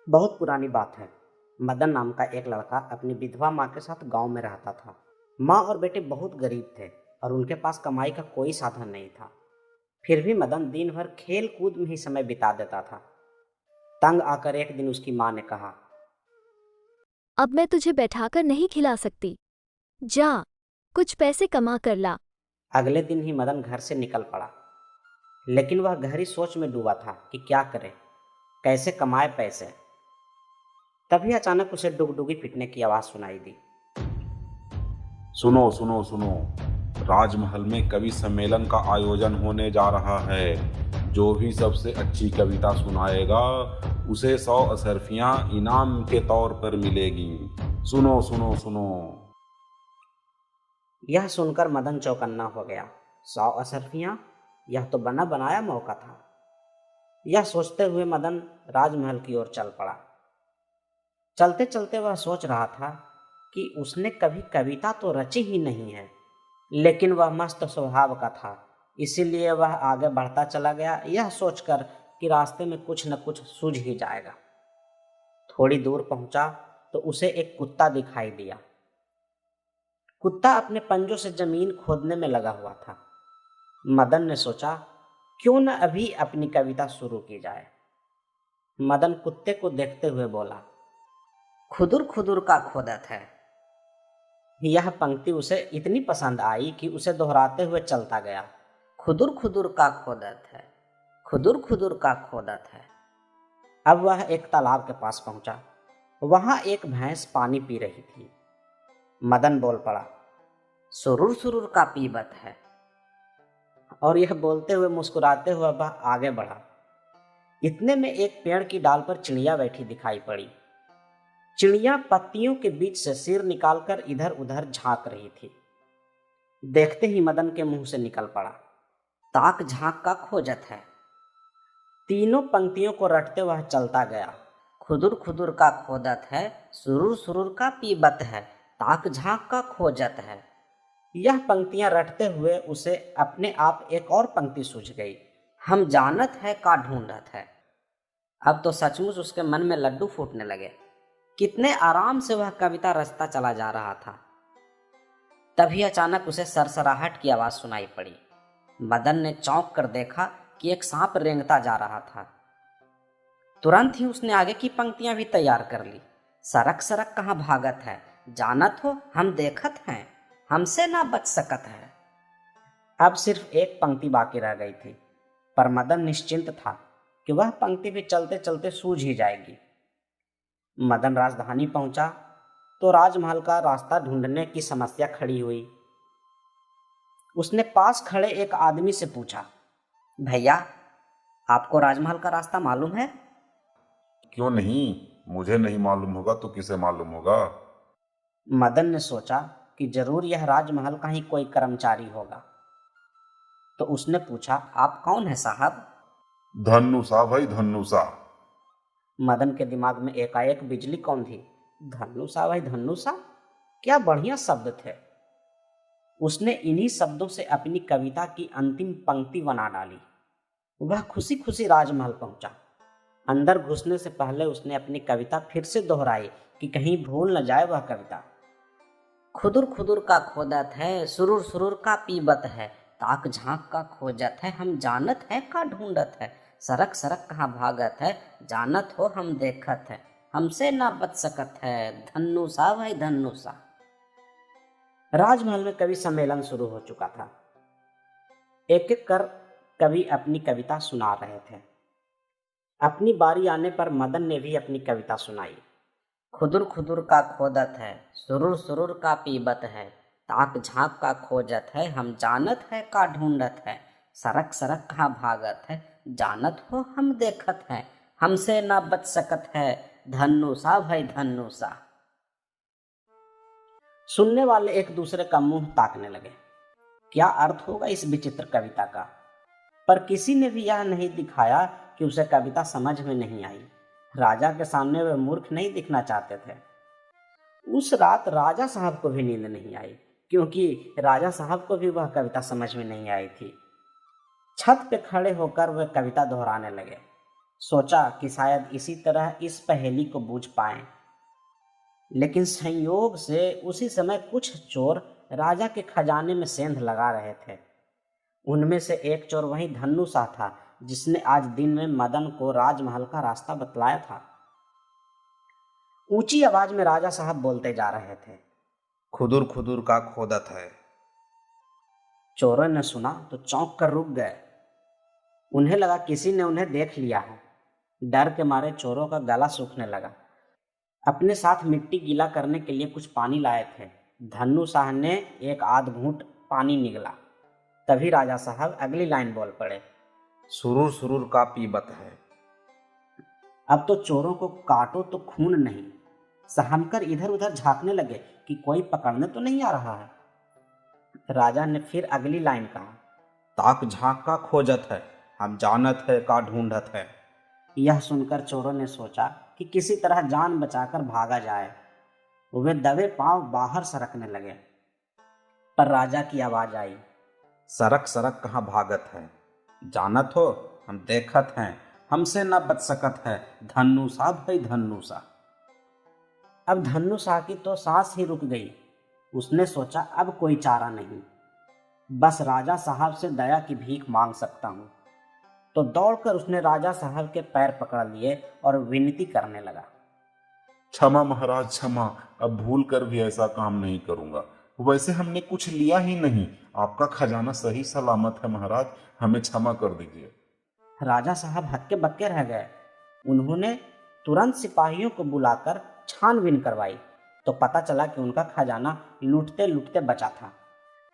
बहुत पुरानी बात है। मदन नाम का एक लड़का अपनी विधवा माँ के साथ गांव में रहता था। माँ और बेटे बहुत गरीब थे और उनके पास कमाई का कोई साधन नहीं था। फिर भी मदन दिन भर खेल कूद में ही समय बिता देता था। तंग आकर एक दिन उसकी माँ ने कहा, अब मैं तुझे बैठाकर नहीं खिला सकती। जा, कुछ पैसे कमा कर ला। अगले दिन ही मदन घर से निकल पड़ा। लेकिन वह गहरी सोच में डूबा था कि क्या करे, कैसे कमाए पैसे। तभी अचानक उसे डुगडुगी पिटने की आवाज़ सुनाई दी। सुनो सुनो सुनो, राजमहल में कवि सम्मेलन का आयोजन होने जा रहा है। जो भी सबसे अच्छी कविता सुनाएगा उसे 100 अशर्फियां इनाम के तौर पर मिलेगी। सुनो सुनो सुनो। यह सुनकर मदन चौकन्ना हो गया। 100 अशर्फियाँ, यह तो बना बनाया मौका था। यह सोचते हुए मदन राजमहल की ओर चल पड़ा। चलते चलते वह सोच रहा था कि उसने कभी कविता तो रची ही नहीं है, लेकिन वह मस्त स्वभाव का था, इसीलिए वह आगे बढ़ता चला गया, यह सोचकर कि रास्ते में कुछ न कुछ सूझ ही जाएगा। थोड़ी दूर पहुंचा तो उसे एक कुत्ता दिखाई दिया। कुत्ता अपने पंजों से जमीन खोदने में लगा हुआ था। मदन ने सोचा, क्यों न अभी अपनी कविता शुरू की जाए। मदन कुत्ते को देखते हुए बोला, खुदुर खुदुर का खोदत है। यह पंक्ति उसे इतनी पसंद आई कि उसे दोहराते हुए चलता गया। खुदुर खुदुर का खोदत है, खुदुर खुदुर का खोदत है। अब वह एक तालाब के पास पहुंचा। वहां एक भैंस पानी पी रही थी। मदन बोल पड़ा, सुरुर सुरुर का पीबत है। और यह बोलते हुए मुस्कुराते हुए वह आगे बढ़ा। इतने में एक पेड़ की डाल पर चिड़िया बैठी दिखाई पड़ी। चिड़िया पत्तियों के बीच से सिर निकालकर इधर उधर झांक रही थी। देखते ही मदन के मुंह से निकल पड़ा, ताक झांक का खोजत है। तीनों पंक्तियों को रटते वह चलता गया। खुदुर खुदुर का खोदत है, सुरुर सुरुर का पीबत है, ताक झांक का खोजत है। यह पंक्तियां रटते हुए उसे अपने आप एक और पंक्ति सूझ गई, हम जानत है का ढूंढत है। अब तो सचमुच उसके मन में लड्डू फूटने लगे। कितने आराम से वह कविता रचता चला जा रहा था। तभी अचानक उसे सरसराहट की आवाज सुनाई पड़ी। मदन ने चौंक कर देखा कि एक सांप रेंगता जा रहा था। तुरंत ही उसने आगे की पंक्तियां भी तैयार कर ली। सरक सरक कहाँ भागत है, जानत हो हम देखत हैं, हमसे ना बच सकत है। अब सिर्फ एक पंक्ति बाकी रह गई थी, पर मदन निश्चिंत था कि वह पंक्ति भी चलते चलते सूझ ही जाएगी। मदन राजधानी पहुंचा तो राजमहल का रास्ता ढूंढने की समस्या खड़ी हुई। उसने पास खड़े एक आदमी से पूछा, भैया, आपको राजमहल का रास्ता मालूम है? क्यों नहीं, मुझे नहीं मालूम होगा तो किसे मालूम होगा। मदन ने सोचा कि जरूर यह राजमहल का ही कोई कर्मचारी होगा। तो उसने पूछा, आप कौन है साहब? धन्नुसा भाई धन्नुसा। मदन के दिमाग में एकाएक बिजली कौन थी। धन्नुसा भाई धन्नुसा, क्या बढ़िया शब्द थे। उसने इन्हीं शब्दों से अपनी कविता की अंतिम पंक्ति बना डाली। वह खुशी खुशी राजमहल पहुंचा। अंदर घुसने से पहले उसने अपनी कविता फिर से दोहराई कि कहीं भूल न जाए वह कविता। खुदुर खुदुर का खोदत है, सुरुर सुरुर का पीबत है, ताक झांक का खोजत है, हम जानत है का ढूंढत है, सरक सरक कहाँ भागत है, जानत हो हम देखत है, हमसे ना बच सकत है, धन्नुसा भाई धन्नुसा। राजमहल में कवि सम्मेलन शुरू हो चुका था। एक एक कर कवि अपनी कविता सुना रहे थे। अपनी बारी आने पर मदन ने भी अपनी कविता सुनाई। खुदुर खुदुर का खोदत है, सुरुर सुरुर का पीबत है, ताक झांक का खोजत है, हम जानत है का ढूंढत है, सरक सरक कहाँ भागत है, जानत हो हम देखत है, हमसे ना बच सकत है, धन्नुसा भाई धन्नुसा। सुनने वाले एक दूसरे का मुंह ताकने लगे। क्या अर्थ होगा इस विचित्र कविता का? पर किसी ने भी यह नहीं दिखाया कि उसे कविता समझ में नहीं आई। राजा के सामने वे मूर्ख नहीं दिखना चाहते थे। उस रात राजा साहब को भी नींद नहीं आई, क्योंकि राजा साहब को भी वह कविता समझ में नहीं आई थी। छत पे खड़े होकर वे कविता दोहराने लगे। सोचा कि शायद इसी तरह इस पहेली को बूझ पाएं। लेकिन संयोग से उसी समय कुछ चोर राजा के खजाने में सेंध लगा रहे थे। उनमें से एक चोर वही धन्नू सा था जिसने आज दिन में मदन को राजमहल का रास्ता बतलाया था। ऊंची आवाज में राजा साहब बोलते जा रहे थे, खुदुर खुदुर का खोदत है। चोरों ने सुना तो चौंक कर रुक गए। उन्हें लगा किसी ने उन्हें देख लिया है। डर के मारे चोरों का गला सूखने लगा। अपने साथ मिट्टी गीला करने के लिए कुछ पानी लाए थे। धन्नू शाह ने एक आध घूंट पानी निगला। तभी राजा साहब अगली लाइन बोल पड़े, सुरूर सुरूर का पीबत है। अब तो चोरों को काटो तो खून नहीं। सहमकर इधर उधर झांकने लगे कि कोई पकड़ने तो नहीं आ रहा है। राजा ने फिर अगली लाइन कहा, ताक झांक का खोजत है, हम जानत है का ढूंढत है। यह सुनकर चोरों ने सोचा कि किसी तरह जान बचाकर भागा जाए। वे दबे पांव बाहर सरकने लगे, पर राजा की आवाज आई, सरक सरक कहाँ भागत है, जानत हो हम देखत हैं, हमसे न बच सकत है, धन्नू सा भाई धन्नू सा। अब धन्नू शाह की तो सांस ही रुक गई। उसने सोचा अब कोई चारा नहीं, बस राजा साहब से दया की भीख मांग सकता हूँ। तो दौड़कर उसने राजा साहब के पैर पकड़ लिए और विनती करने लगा, क्षमा महाराज क्षमा, अब भूल कर भी ऐसा काम नहीं करूंगा। वैसे हमने कुछ लिया ही नहीं, आपका खजाना सही सलामत है महाराज, हमें क्षमा कर दीजिए। राजा साहब हक्के बक्के रह गए। उन्होंने तुरंत सिपाहियों को बुलाकर छानबीन करवाई तो पता चला कि उनका खजाना लूटते लूटते बचा था।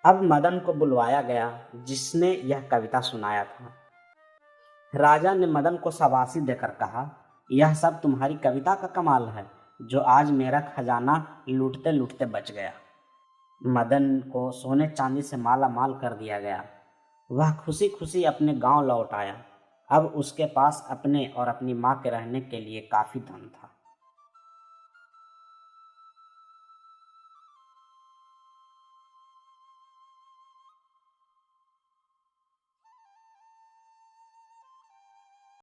अब मदन को बुलवाया गया जिसने यह कविता सुनाया था। राजा ने मदन को शाबाशी देकर कहा, यह सब तुम्हारी कविता का कमाल है जो आज मेरा खजाना लूटते लूटते बच गया। मदन को सोने चांदी से माला माल कर दिया गया। वह खुशी खुशी अपने गांव लौट आया। अब उसके पास अपने और अपनी माँ के रहने के लिए काफ़ी धन था।